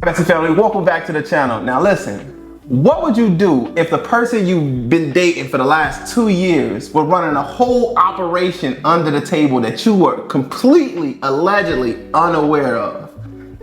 Epilepsy family, welcome back to the channel. Now listen, what would you do if the person you've been dating for the last 2 years were running a whole operation under the table that you were completely, allegedly unaware of?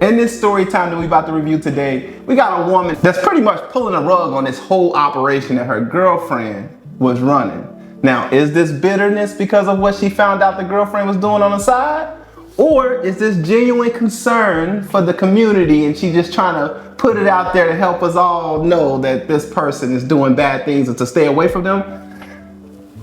In this story time that we about to review today, we got a woman that's pretty much pulling a rug on this whole operation that her girlfriend was running. Now, is this bitterness because of what she found out the girlfriend was doing on the side? Or is this genuine concern for the community and she just trying to put it out there to help us all know that this person is doing bad things and to stay away from them?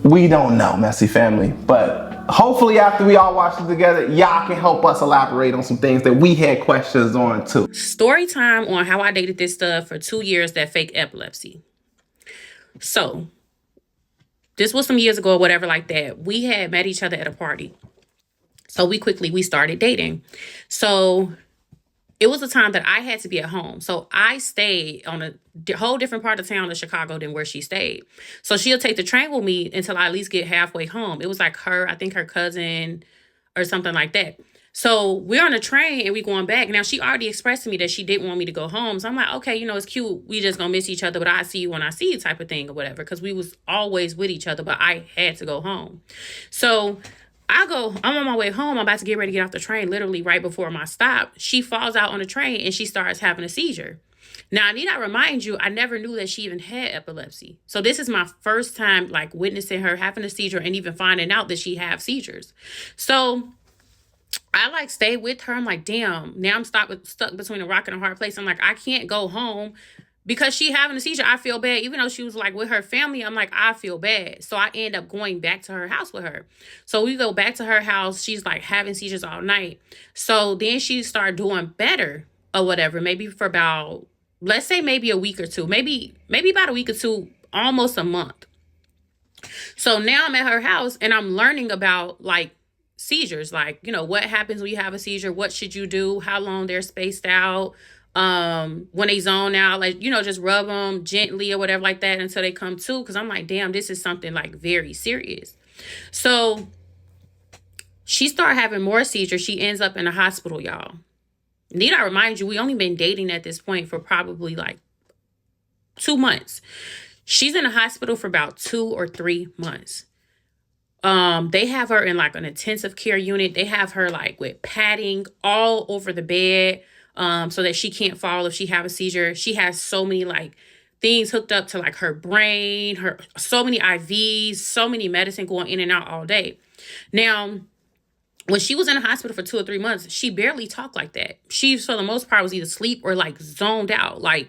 We don't know, messy family, but hopefully after we all watch it together, y'all can help us elaborate on some things that we had questions on too. Story time on how I dated this stuff for 2 years that fake epilepsy. So this was some years ago or whatever like that. We had met each other at a party. So we started dating. So it was a time that I had to be at home. So I stayed on a whole different part of town of Chicago than where she stayed. So she'll take the train with me until I at least get halfway home. It was like I think her cousin or something like that. So we're on the train and we going back. Now, she already expressed to me that she didn't want me to go home. So I'm like, okay, it's cute. We just gonna miss each other, but I see you when I see you type of thing or whatever. Because we was always with each other, but I had to go home. So I'm on my way home. I'm about to get ready to get off the train, literally right before my stop. She falls out on the train and she starts having a seizure. Now, I need not remind you, I never knew that she even had epilepsy. So this is my first time witnessing her having a seizure and even finding out that she have seizures. So I stay with her. I'm like, damn, now I'm stuck between a rock and a hard place. I'm like, I can't go home because she having a seizure. I feel bad. Even though she was with her family, I'm like, I feel bad. So I end up going back to her house with her. So we go back to her house. She's having seizures all night. So then she started doing better or whatever, maybe for about, let's say maybe a week or two, maybe about a week or two, almost a month. So now I'm at her house and I'm learning about seizures, what happens when you have a seizure, what should you do, how long they're spaced out, when they zone out, just rub them gently or whatever like that until they come to, because I'm like, damn, this is something very serious. So she started having more seizures. She ends up in the hospital, y'all. Need I remind you, we only been dating at this point for probably 2 months. She's in the hospital for about 2 or 3 months. They have her in an intensive care unit. They have her with padding all over the bed, so that she can't fall if she have a seizure. She has so many things hooked up to her brain, so many IVs, so many medicine going in and out all day. Now, when she was in the hospital for 2 or 3 months, she barely talked like that. She, for the most part, was either asleep or zoned out. I'm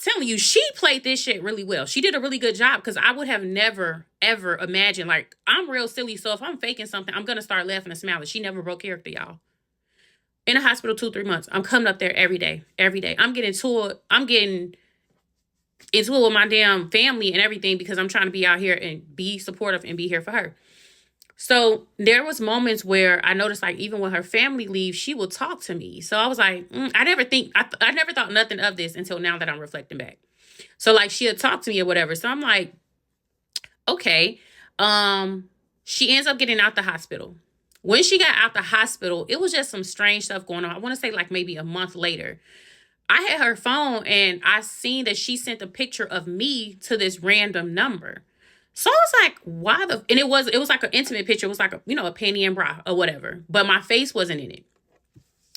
telling you, she played this shit really well. She did a really good job because I would have never, ever imagined. I'm real silly. So if I'm faking something, I'm going to start laughing and smiling. She never broke character, y'all. In the hospital 2, 3 months. I'm coming up there every day. I'm getting into it with my damn family and everything because I'm trying to be out here and be supportive and be here for her. So there was moments where I noticed even when her family leaves, she will talk to me. So I was like, I never thought nothing of this until now that I'm reflecting back. So she'll talk to me or whatever. So I'm like, okay. She ends up getting out the hospital. When she got out the hospital, it was just some strange stuff going on. I want to say maybe a month later. I had her phone and I seen that she sent a picture of me to this random number. So I was like, why and it was an intimate picture. It was a panty and bra or whatever, but my face wasn't in it.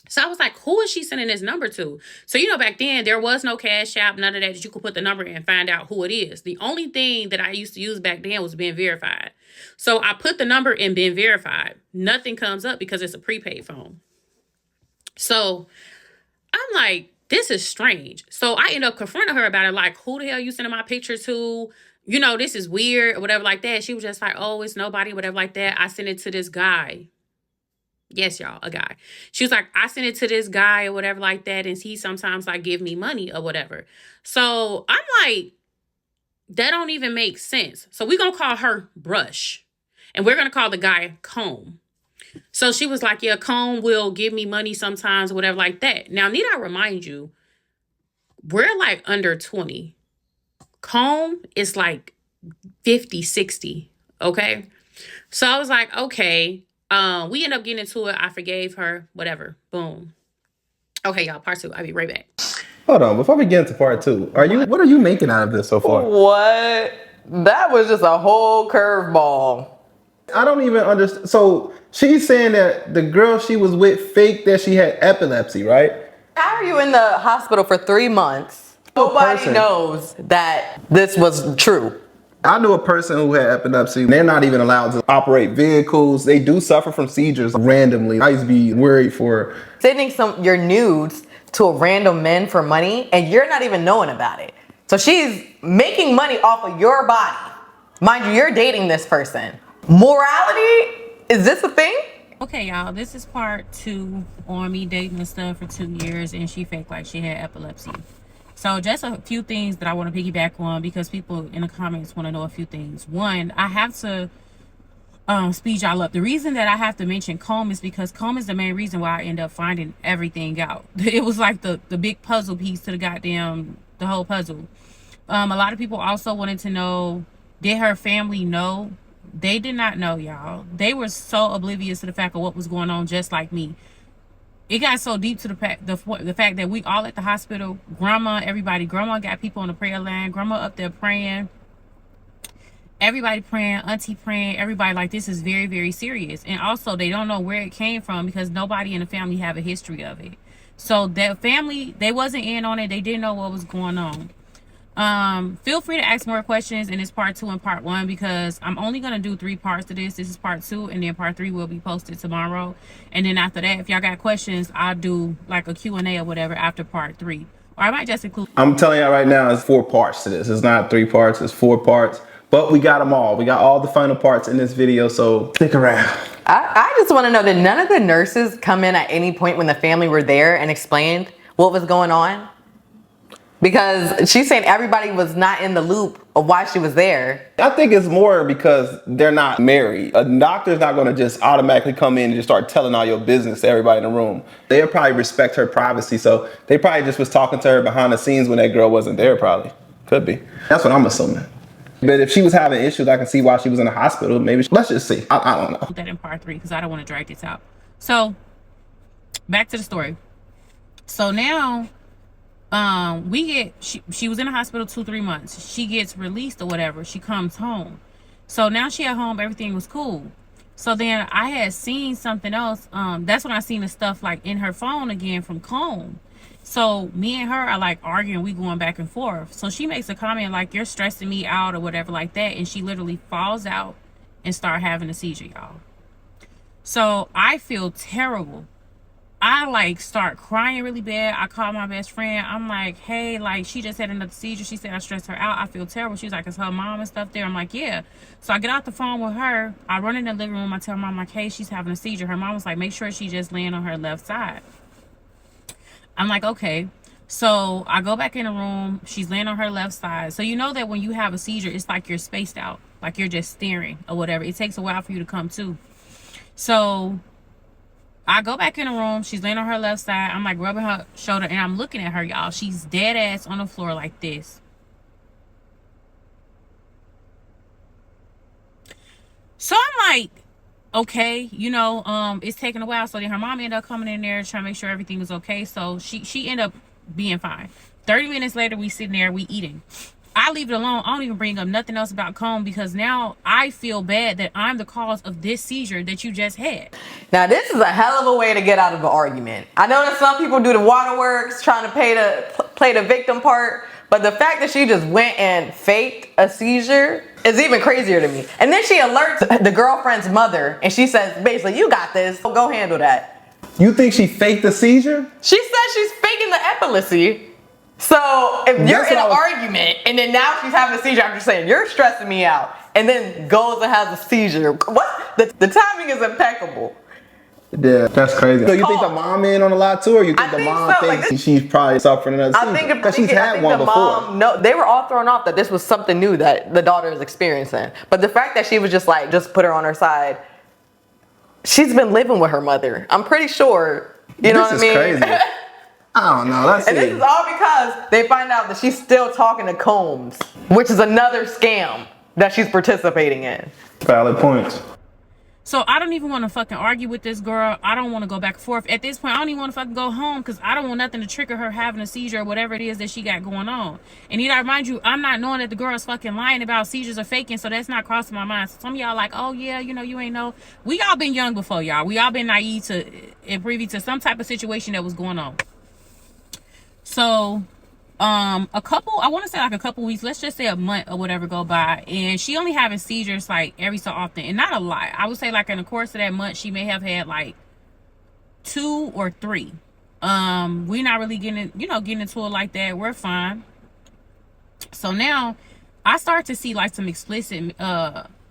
So I was like, who is she sending this number to? So, back then there was no Cash App, none of that you could put the number in and find out who it is. The only thing that I used to use back then was being verified. So I put the number in being verified. Nothing comes up because it's a prepaid phone. So I'm like, this is strange. So I end up confronting her about it. Who the hell you sending my picture to? This is weird or whatever like that. She was just like, oh, it's nobody, whatever like that. I sent it to this guy. Yes, y'all, a guy. She was like, I sent it to this guy or whatever like that. And he sometimes give me money or whatever. So I'm like, that don't even make sense. So we're going to call her Brush. And we're going to call the guy Comb. So she was like, yeah, Comb will give me money sometimes or whatever like that. Now, need I remind you, we're under 20. Comb is 50, 60. Okay. So I was like, okay. We ended up getting into it. I forgave her, whatever. Boom. Okay, y'all, part 2. I'll be right back. Hold on, before we get into part 2, what are you making out of this so far? What? That was just a whole curveball. I don't even understand. So she's saying that the girl she was with faked that she had epilepsy, right? How are you in the hospital for 3 months? Nobody knows that this was true. I knew a person who had epilepsy. They're not even allowed to operate vehicles. They do suffer from seizures randomly. I used to be worried for Sending your nudes to a random man for money and you're not even knowing about it. So she's making money off of your body. Mind you, you're dating this person. Morality? Is this a thing? Okay, y'all, this is part 2 on me dating and stuff for 2 years, and she faked like she had epilepsy. So just a few things that I want to piggyback on because people in the comments want to know a few things. One, I have to speed y'all up. The reason that I have to mention comb is because comb is the main reason why I end up finding everything out. It was like the big puzzle piece to the whole puzzle. A lot of people also wanted to know, did her family know? They did not know, y'all. They were so oblivious to the fact of what was going on, just like me. It got so deep to the fact that we all at the hospital, grandma got people on the prayer line, grandma up there praying, everybody praying, auntie praying, everybody like this is very, very serious. And also they don't know where it came from because nobody in the family have a history of it. So that family, they wasn't in on it. They didn't know what was going on. Feel free to ask more questions in this part 2 and part 1 because I'm only going to do 3 parts to this. This is part 2 and then part 3 will be posted tomorrow. And then after that, if y'all got questions, I'll do like a Q&A or whatever after part 3. Or I might just include... I'm telling y'all right now, it's 4 parts to this. It's not 3 parts, it's 4 parts. But we got them all. We got all the final parts in this video, so stick around. I just want to know, did none of the nurses come in at any point when the family were there and explained what was going on? Because she's saying everybody was not in the loop of why she was there. I think it's more because they're not married. A doctor's not going to just automatically come in and just start telling all your business to everybody in the room. They'll probably respect her privacy, so they probably just was talking to her behind the scenes when that girl wasn't there, probably. Could be. That's what I'm assuming. But if she was having issues, I can see why she was in the hospital. Maybe, let's just see. I don't know. That in part 3 because I don't want to drag this out. So, back to the story. So now... she was in the hospital 2-3 months. She gets released or whatever. She comes home. So now she at home, everything was cool. So then I had seen something else. That's when I seen the stuff like in her phone again from Comb. So me and her are like arguing, we going back and forth. So she makes a comment like, you're stressing me out or whatever like that. And she literally falls out and start having a seizure, y'all. So I feel terrible. I like start crying really bad. I call my best friend. I'm like, hey, like she just had another seizure. She said I stressed her out. I feel terrible. She was like, is her mom and stuff there? I'm like, yeah. So I get out the phone with her. I run in the living room. I tell her mom, like, hey, she's having a seizure. Her mom was like, make sure she just laying on her left side. I'm like, okay. So I go back in the room. She's laying on her left side. So you know that when you have a seizure, it's like you're spaced out. Like you're just staring or whatever. It takes a while for you to come to. So I go back in the room. She's laying on her left side. I'm like rubbing her shoulder and I'm looking at her, y'all. She's dead ass on the floor like this. So I'm like, okay, you know, it's taking a while. So then her mom ended up coming in there trying to make sure everything was okay. So she ended up being fine. 30 minutes later, we sitting there, we eating. I leave it alone. I don't even bring up nothing else about Comb because now I feel bad that I'm the cause of this seizure that you just had. Now this is a hell of a way to get out of an argument. I know that some people do the waterworks, trying to play the victim part, but the fact that she just went and faked a seizure is even crazier to me. And then she alerts the girlfriend's mother and she says, basically, you got this, go handle that. You think she faked the seizure? She says she's faking the epilepsy. So if you're in an argument and then now she's having a seizure after saying you're stressing me out and then goes and has a seizure, what? The timing is impeccable. Yeah, that's crazy. So you think the mom in on a lot too, or you think the mom thinks she's probably suffering another seizure? Because she's had one before. No, they were all thrown off that this was something new that the daughter is experiencing. But the fact that she was just like, just put her on her side, she's been living with her mother. I'm pretty sure, you know what I mean? This is crazy. I don't know. Let's see. And this is all because they find out that she's still talking to Combs, which is another scam that she's participating in. Valid points. So I don't even want to fucking argue with this girl. I don't want to go back and forth. At this point, I don't even want to fucking go home because I don't want nothing to trigger her having a seizure or whatever it is that she got going on. And you know, mind you, I'm not knowing that the girl is fucking lying about seizures or faking, so that's not crossing my mind. So some of y'all like, oh yeah, you know, you ain't know. We all been young before, y'all. We all been naive to and privy to some type of situation that was going on. So a couple, I want to say like a couple weeks, let's just say a month or whatever go by, and she only having seizures like every so often, and not a lot. I would say like in the course of that month she may have had like 2 or 3. We're not really getting into it like that. We're fine. So now I start to see like some explicit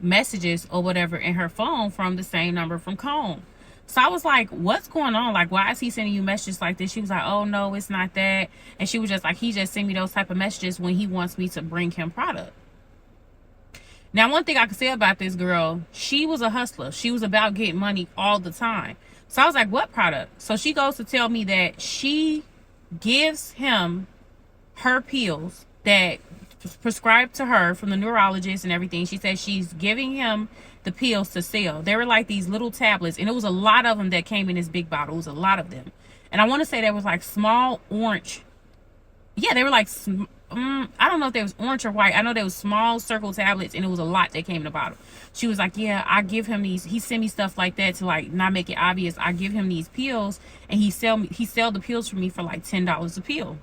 messages or whatever in her phone from the same number from Comb. So I was like, what's going on? Like, why is he sending you messages like this? She was like, oh, no, it's not that. And she was just like, he just sent me those type of messages when he wants me to bring him product. Now, one thing I can say about this girl, she was a hustler. She was about getting money all the time. So I was like, what product? So she goes to tell me that she gives him her pills that prescribed to her from the neurologist and everything. She said she's giving him the pills to sell. They were like these little tablets, and it was a lot of them that came in this big bottle. It was a lot of them, and I want to say there was like small orange. Yeah, they were like I don't know if they was orange or white. I know there was small circle tablets, and it was a lot that came in the bottle. She was like, yeah, I give him these. He sent me stuff like that to like not make it obvious. I give him these pills, and he sell the pills for me for like $10 a pill.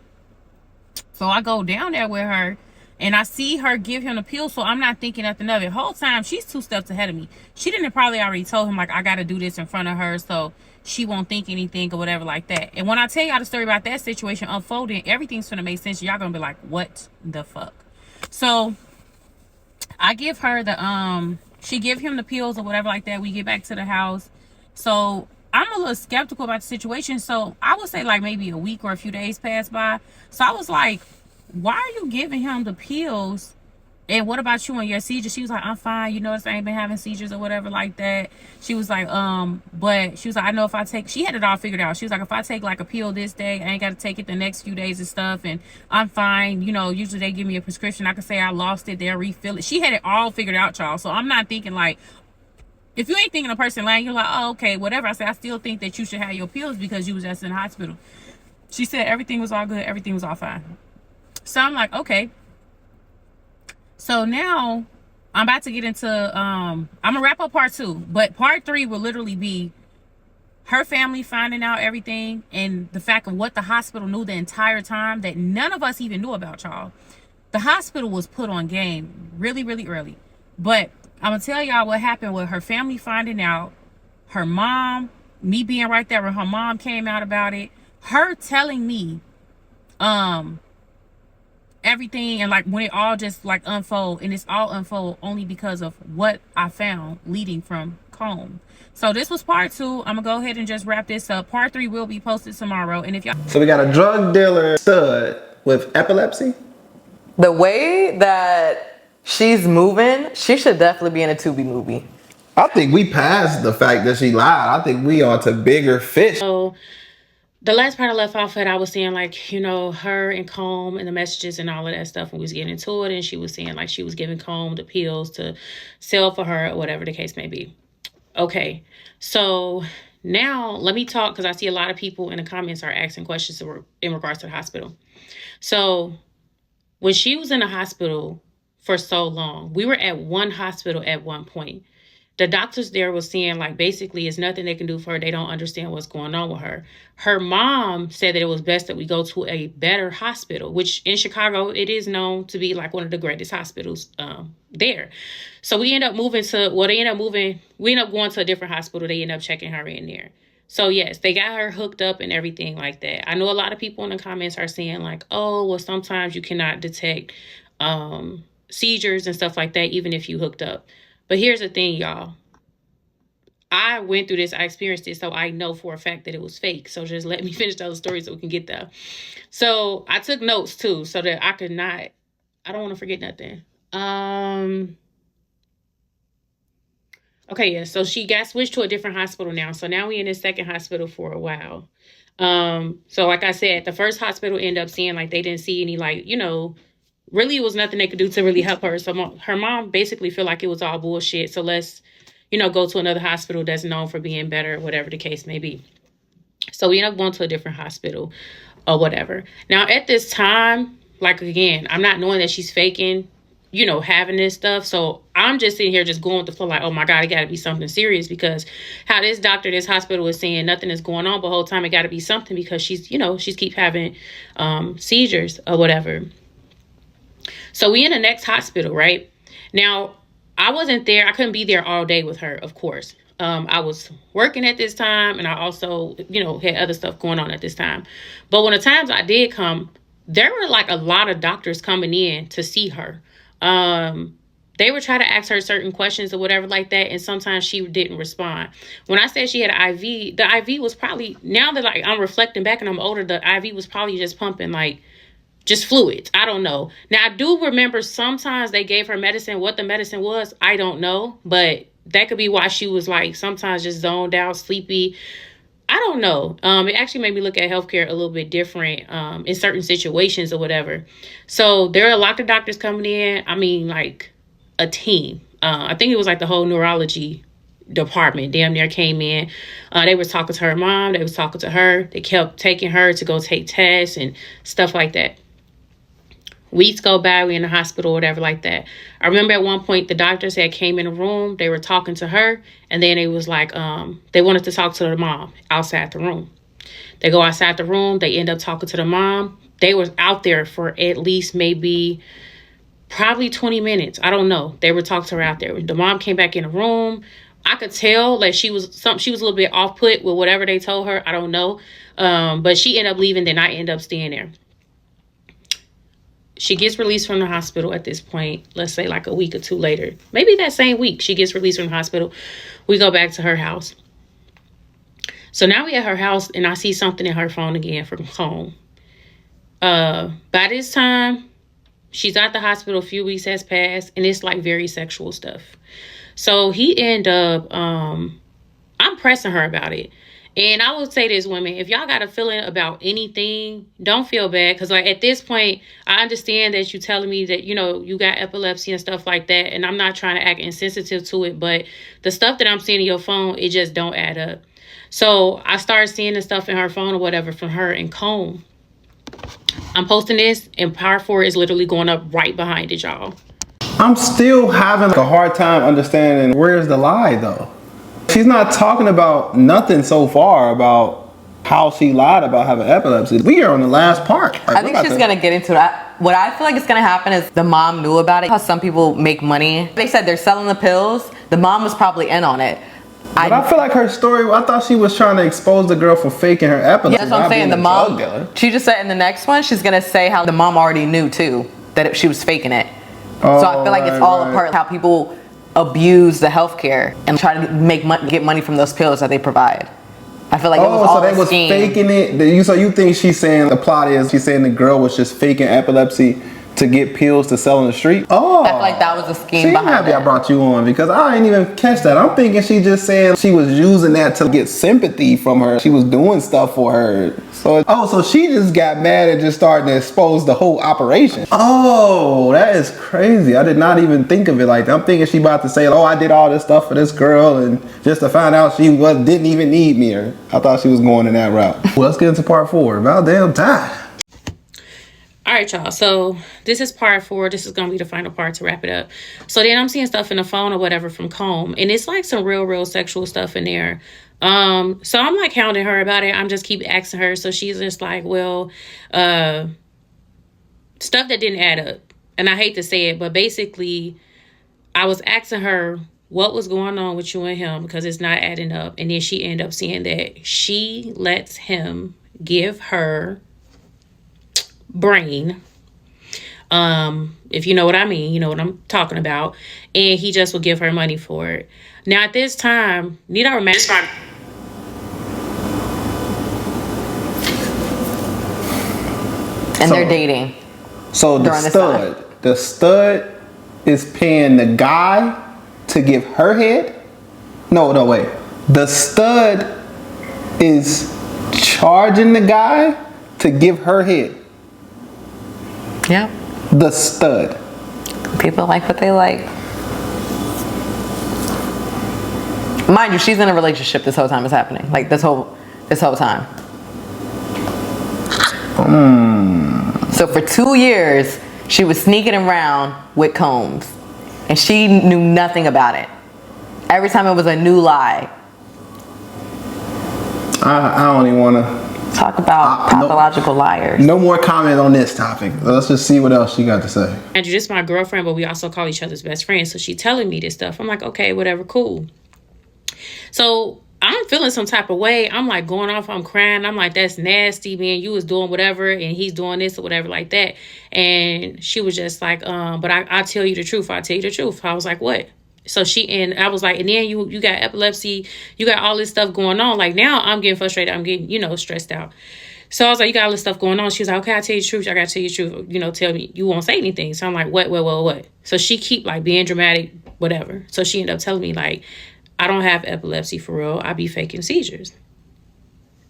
So I go down there with her, and I see her give him the pill, so I'm not thinking nothing of it. Whole time, she's 2 steps ahead of me. She didn't probably already told him, like, I got to do this in front of her so she won't think anything or whatever like that. And when I tell y'all the story about that situation unfolding, everything's going to make sense. Y'all going to be like, what the fuck? So I give her the, she give him the pills or whatever like that. We get back to the house. So I'm a little skeptical about the situation. So I would say like maybe a week or a few days passed by. So I was like, why are you giving him the pills? And what about you and your seizures? She was like, I'm fine. You notice I ain't been having seizures or whatever like that. She was like, but she was like, I know if I take, she had it all figured out. She was like, if I take like a pill this day, I ain't got to take it the next few days and stuff. And I'm fine. You know, usually they give me a prescription. I can say I lost it. They'll refill it. She had it all figured out, y'all. So I'm not thinking like, if you ain't thinking a person lying, you're like, oh, okay, whatever. I said, I still think that you should have your pills because you was just in the hospital. She said everything was all good. Everything was all fine. So I'm like, okay. So now I'm about to get into, I'm gonna wrap up part 2, but part 3 will literally be her family finding out everything and the fact of what the hospital knew the entire time that none of us even knew about, y'all. The hospital was put on game really, really early. But I'm gonna tell y'all what happened with her family finding out, her mom, me being right there when her mom came out about it, her telling me, everything, and like when it all just like unfold, and it's all unfold only because of what I found leading from Comb. So this was part 2. I'm gonna go ahead and just wrap this up. Part 3 will be posted tomorrow. And if y'all, So we got a drug dealer stud with epilepsy. The way that she's moving, she should definitely be in a Tubi movie. I think we passed the fact that she lied. I think we are to bigger fish. so the last part I left off at, I was saying like, you know, her and Comb and the messages and all of that stuff, and we was getting into it, and she was saying like she was giving Comb the pills to sell for her or whatever the case may be. Okay, so now let me talk, because I see a lot of people in the comments are asking questions in regards to the hospital. So when she was in the hospital for so long, we were at one hospital at one point. The doctors there was saying like basically it's nothing they can do for her. They don't understand what's going on with her. Her mom said that it was best that we go to a better hospital, which in Chicago, it is known to be like one of the greatest hospitals there. So we end up going to a different hospital. They end up checking her in there. So yes, they got her hooked up and everything like that. I know a lot of people in the comments are saying like, oh, well, sometimes you cannot detect seizures and stuff like that, even if you hooked up. But here's the thing, y'all. I went through this. I experienced it. So I know for a fact that it was fake. So just let me finish those stories so we can get there. So I took notes too so that I don't want to forget nothing. Okay, yeah. So she got switched to a different hospital now. So now we in this second hospital for a while. So like I said, the first hospital ended up seeing like they didn't see any like, you know, really it was nothing they could do to really help her. So her mom basically feel like it was all bullshit. So let's, go to another hospital that's known for being better, whatever the case may be. So we end up going to a different hospital or whatever. Now, at this time, like, again, I'm not knowing that she's faking, having this stuff. So I'm just sitting here just going with the flow like, oh my God, it got to be something serious, because how this doctor, this hospital is saying nothing is going on, but the whole time it got to be something, because she's keep having seizures or whatever. So we in the next hospital, right? Now, I wasn't there. I couldn't be there all day with her, of course. I was working at this time, and I also, had other stuff going on at this time. But when the times I did come, there were like a lot of doctors coming in to see her. They were trying to ask her certain questions or whatever like that, and sometimes she didn't respond. When I said she had an IV, the IV was probably, now that like I'm reflecting back and I'm older, the IV was probably just pumping like just fluids. I don't know. Now, I do remember sometimes they gave her medicine. What the medicine was, I don't know. But that could be why she was like sometimes just zoned out, sleepy. I don't know. It actually made me look at healthcare a little bit different in certain situations or whatever. So there are a lot of doctors coming in. I mean, like a team. I think it was like the whole neurology department damn near came in. They was talking to her mom. They was talking to her. They kept taking her to go take tests and stuff like that. Weeks go by, we in the hospital, whatever like that. I remember at one point the doctors had came in the room, they were talking to her, and then it was like they wanted to talk to the mom outside the room. They go outside the room, they end up talking to the mom. They was out there for at least probably 20 minutes. I don't know. They were talking to her out there. The mom came back in the room. I could tell like she was a little bit off put with whatever they told her. I don't know. But she ended up leaving, then I end up staying there. She gets released from the hospital at this point, let's say like a week or two later. Maybe that same week she gets released from the hospital. We go back to her house. So now we at her house, and I see something in her phone again from home. By this time, she's at the hospital. A few weeks has passed, and it's like very sexual stuff. So he end up, I'm pressing her about it. And I would say this, women, if y'all got a feeling about anything, don't feel bad. Because like at this point, I understand that you telling me that, you got epilepsy and stuff like that. And I'm not trying to act insensitive to it. But the stuff that I'm seeing in your phone, it just don't add up. So I started seeing the stuff in her phone or whatever from her and Comb. I'm posting this, and Power 4 is literally going up right behind it, y'all. I'm still having a hard time understanding where's the lie, though. She's not talking about nothing so far about how she lied about having epilepsy. We are on the last part. Like, I think she's going to get into that. What I feel like is going to happen is the mom knew about it. How some people make money. They said they're selling the pills. The mom was probably in on it. But I feel like her story, I thought she was trying to expose the girl for faking her epilepsy. Yeah, that's what I'm saying. The mom, she just said in the next one, she's going to say how the mom already knew too, that she was faking it. So I feel like it's all a part of how people abuse the healthcare and try to get money from those pills that they provide. I feel like it was all so they was faking it. So you think she's saying the plot is she's saying the girl was just faking epilepsy to get pills to sell on the street? Oh, I feel like that was a scheme behind it. I'm happy I brought you on, because I didn't even catch that. I'm thinking she just saying she was using that to get sympathy from her. She was doing stuff for her. So she just got mad and just started to expose the whole operation. Oh, that is crazy. I did not even think of it like that. I'm thinking she about to say, oh, I did all this stuff for this girl, and just to find out she didn't even need me. Or I thought she was going in that route. Well, let's get into part 4. About damn time. All right, y'all. So this is part 4. This is going to be the final part to wrap it up. So then I'm seeing stuff in the phone or whatever from Comb, and it's like some real sexual stuff in there. So I'm like hounding her about it. I'm just keep asking her. So she's just like, well, stuff that didn't add up. And I hate to say it, but basically I was asking her what was going on with you and him, because it's not adding up. And then she ended up saying that she lets him give her brain, if you know what I mean, you know what I'm talking about, and he just will give her money for it. Now at this time, need I remember? And they're dating. So the stud is paying the guy to give her head? No, wait. The stud is charging the guy to give her head. Yeah. The stud. People like what they like. Mind you, she's in a relationship this whole time it's happening. Like this whole time. So for 2 years, she was sneaking around with combs. And she knew nothing about it. Every time it was a new lie. I don't even want to talk about pathological liars. No more comment on this topic. Let's just see what else she got to say. Andrew, this is my girlfriend, but we also call each other's best friends. So she telling me this stuff. I'm like, okay, whatever, cool. So I'm feeling some type of way. I'm like going off. I'm crying. I'm like, that's nasty, man. You was doing whatever and he's doing this or whatever like that. And she was just like, but I'll tell you the truth. I'll tell you the truth. I was like, what? So I was like, and then you got epilepsy. You got all this stuff going on. Like now I'm getting frustrated. I'm getting, stressed out. So I was like, you got all this stuff going on. She was like, okay, I'll tell you the truth. I got to tell you the truth. Tell me. You won't say anything. So I'm like, what? So she keep like being dramatic, whatever. So she ended up telling me like, I don't have epilepsy for real. I be faking seizures.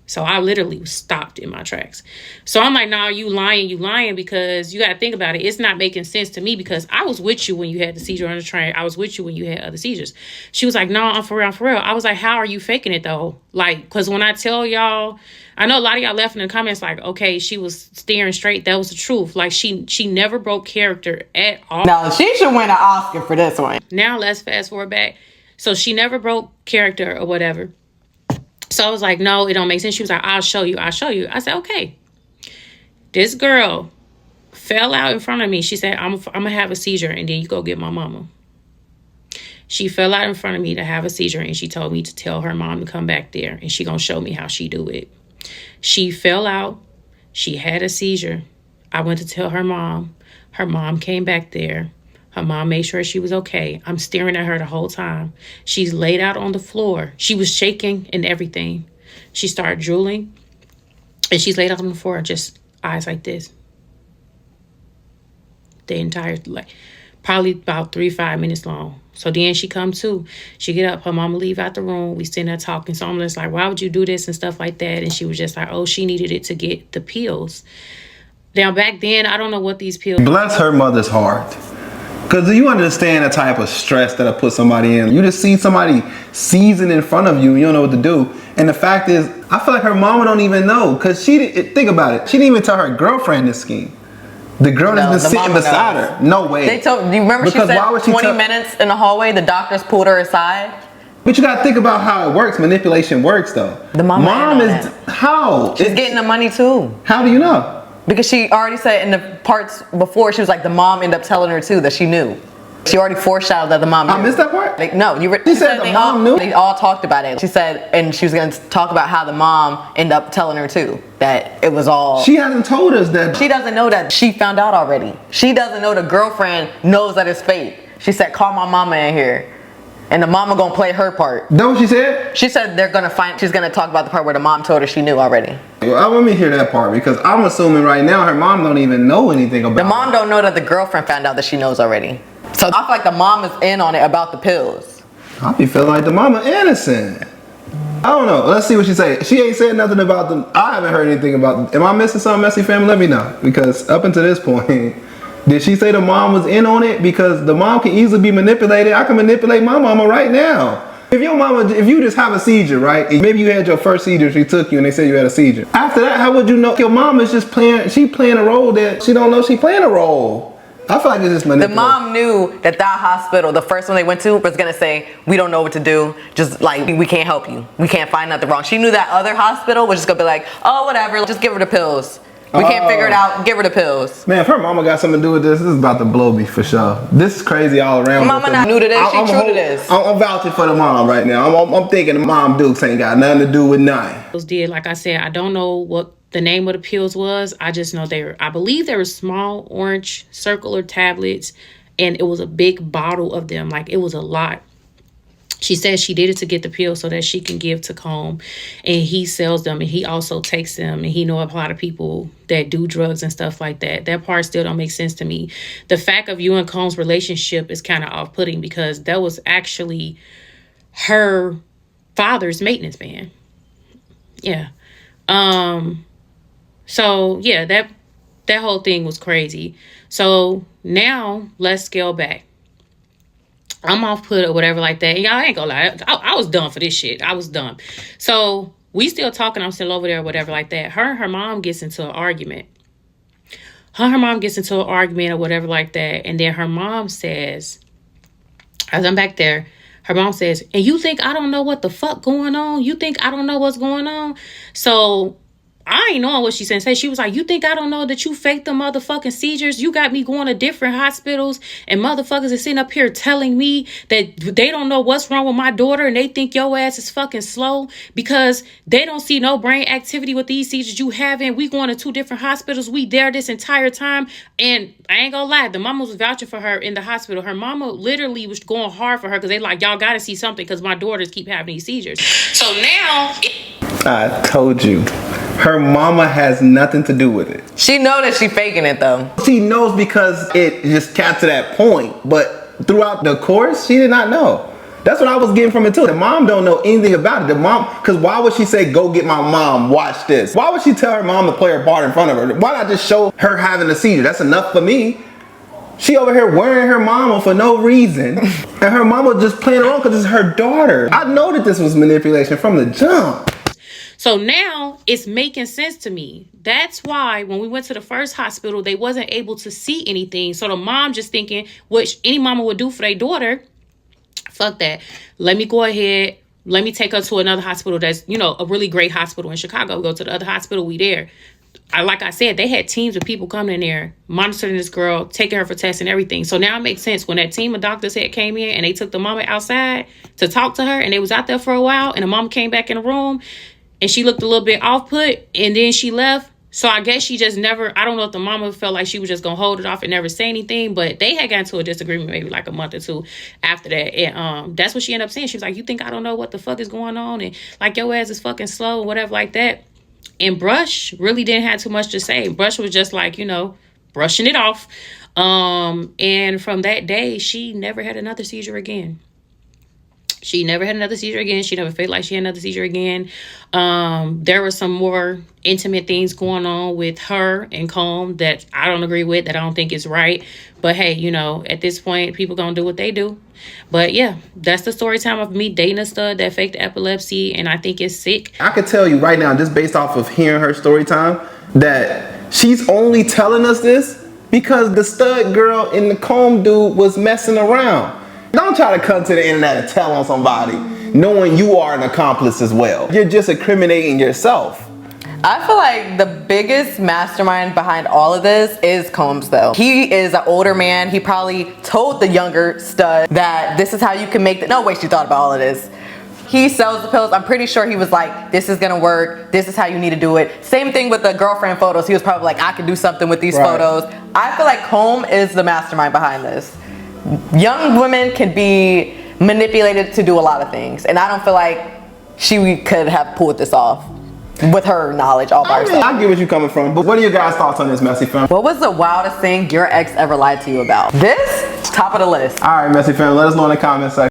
So I literally stopped in my tracks. So I'm like, nah, you lying because you got to think about it. It's not making sense to me because I was with you when you had the seizure on the train. I was with you when you had other seizures. She was like, no, I'm for real. I was like, how are you faking it though? Like, because when I tell y'all, I know a lot of y'all left in the comments like, okay, she was staring straight. That was the truth. Like she never broke character at all. No, she should win an Oscar for this one. Now let's fast forward back. So she never broke character or whatever. So I was like, no, it don't make sense. She was like, I'll show you. I said, okay. This girl fell out in front of me. She said, I'm going to have a seizure and then you go get my mama. She fell out in front of me to have a seizure and she told me to tell her mom to come back there and she going to show me how she do it. She fell out. She had a seizure. I went to tell her mom. Her mom came back there. Her mom made sure she was okay. I'm staring at her the whole time. She's laid out on the floor. She was shaking and everything. She started drooling. And she's laid out on the floor, just eyes like this. The entire, probably about 3-5 minutes long. So then she come to. She get up. Her mama leave out the room. We sitting there talking. So I'm just like, why would you do this and stuff like that? And she was just like, oh, she needed it to get the pills. Now, back then, I don't know what these pills... Bless her mother's heart. Because you understand the type of stress that I put somebody in. You just see somebody seizing in front of you and you don't know what to do. And the fact is, I feel like her mama don't even know. Because think about it. She didn't even tell her girlfriend this scheme. The girl that's been sitting beside her. No way. Do you remember because she said 20 minutes in the hallway, the doctors pulled her aside? But you got to think about how it works. Manipulation works though. The mom is... How? She's getting the money too. How do you know? Because she already said in the parts before, she was like, the mom ended up telling her too that she knew. She already foreshadowed that the mom knew. I missed that part? She said the mom knew? They all talked about it. She said, and she was going to talk about how the mom ended up telling her too, that it was all... She hasn't told us that. She doesn't know that she found out already. She doesn't know the girlfriend knows that it's fake. She said, call my mama in here. And the mama gonna play her part. That what she said? She said she's gonna talk about the part where the mom told her she knew already. Well, let me hear that part because I'm assuming right now her mom don't even know anything about it. The mom don't know that the girlfriend found out that she knows already. So I feel like the mom is in on it about the pills. I be feeling like the mama innocent. I don't know. Let's see what she say. She ain't said nothing about them. I haven't heard anything about them. Am I missing something, Messy family? Let me know. Because up until this point, did she say the mom was in on it? Because the mom can easily be manipulated. I can manipulate my mama right now. If you just have a seizure, right? Maybe you had your first seizure, she took you and they said you had a seizure. After that, how would you know your mom is just playing a role that she don't know she playing a role? I feel like it's just manipulation. The mom knew that hospital, the first one they went to, was gonna say, we don't know what to do. Just like, we can't help you. We can't find nothing wrong. She knew that other hospital was just gonna be like, oh, whatever, just give her the pills. We can't figure it out. Give her the pills. Man, if her mama got something to do with this is about to blow me for sure. This is crazy all around. Mama not new to this. She true to this. I'm vouching for the mom right now. I'm thinking the mom Dukes ain't got nothing to do with nothing. Did, like I said, I don't know what the name of the pills was. I just know I believe they were small orange circular tablets, and it was a big bottle of them. Like it was a lot. She said she did it to get the pills so that she can give to Combe, and he sells them and he also takes them, and he know a lot of people that do drugs and stuff like that. That part still don't make sense to me. The fact of you and Combe's relationship is kind of off-putting because that was actually her father's maintenance man. Yeah. So yeah, that whole thing was crazy. So now let's scale back. I'm off put or whatever like that. And y'all ain't gonna lie, I was done for this shit. I was done. So we still talking. I'm still over there or whatever like that. Her and her mom gets into an argument. Her mom gets into an argument or whatever like that. And then her mom says, as I'm back there, her mom says, and you think I don't know what the fuck going on? You think I don't know what's going on? So I ain't knowing what she said. She was like, you think I don't know that you faked the motherfucking seizures? You got me going to different hospitals and motherfuckers are sitting up here telling me that they don't know what's wrong with my daughter and they think your ass is fucking slow because they don't see no brain activity with these seizures you having. We going to 2 different hospitals. We there this entire time. And I ain't gonna lie, the mama was vouching for her in the hospital. Her mama literally was going hard for her because they like, y'all gotta see something because my daughters keep having these seizures. So now... I told you. Her mama has nothing to do with it. She know that she faking it though. She knows because it just got to that point. But throughout the course, she did not know. That's what I was getting from it too. The mom don't know anything about it. The mom, because why would she say, go get my mom, watch this? Why would she tell her mom to play her part in front of her? Why not just show her having a seizure? That's enough for me. She over here worrying her mama for no reason. And her mama just playing around because it's her daughter. I know that this was manipulation from the jump. So now it's making sense to me. That's why when we went to the first hospital, they wasn't able to see anything. So the mom just thinking, which any mama would do for their daughter, fuck that. Let me go ahead. Let me take her to another hospital that's, you know, a really great hospital in Chicago. Go to the other hospital. We there. Like I said, they had teams of people coming in there, monitoring this girl, taking her for tests and everything. So now it makes sense. When that team of doctors had came in and they took the mama outside to talk to her and they was out there for a while and the mama came back in the room and she looked a little bit off put and then she left. So I guess she just never, I don't know if the mama felt like she was just going to hold it off and never say anything, but they had gotten into a disagreement maybe like a month or 2 after that. And that's what she ended up saying. She was like, you think I don't know what the fuck is going on? And like your ass is fucking slow or whatever like that. And Brush really didn't have too much to say. Brush was just like, you know, brushing it off. And from that day, she never had another seizure again. She never had another seizure again. She never felt like she had another seizure again. There were some more intimate things going on with her and Comb that I don't agree with, that I don't think is right. But hey, you know, at this point, people gonna do what they do. But yeah, that's the story time of me dating a stud that faked epilepsy, and I think it's sick. I could tell you right now, just based off of hearing her story time, that she's only telling us this because the stud girl and the Comb dude was messing around. Don't try to come to the internet and tell on somebody knowing you are an accomplice as well. You're just incriminating yourself. I feel like the biggest mastermind behind all of this is Combs though. He is an older man. He probably told the younger stud that this is how you can make the, no way she thought about all of this. He sells the pills. I'm pretty sure he was like, this is gonna work. This is how you need to do it. Same thing with the girlfriend photos. He was probably like, I can do something with these photos. I feel like Comb is the mastermind behind this. Young women can be manipulated to do a lot of things. And I don't feel like she could have pulled this off with her knowledge all by herself. I get what you're coming from, but what are your guys' thoughts on this, Messy Fam? What was the wildest thing your ex ever lied to you about? This, top of the list. All right, Messy Fam, let us know in the comment section.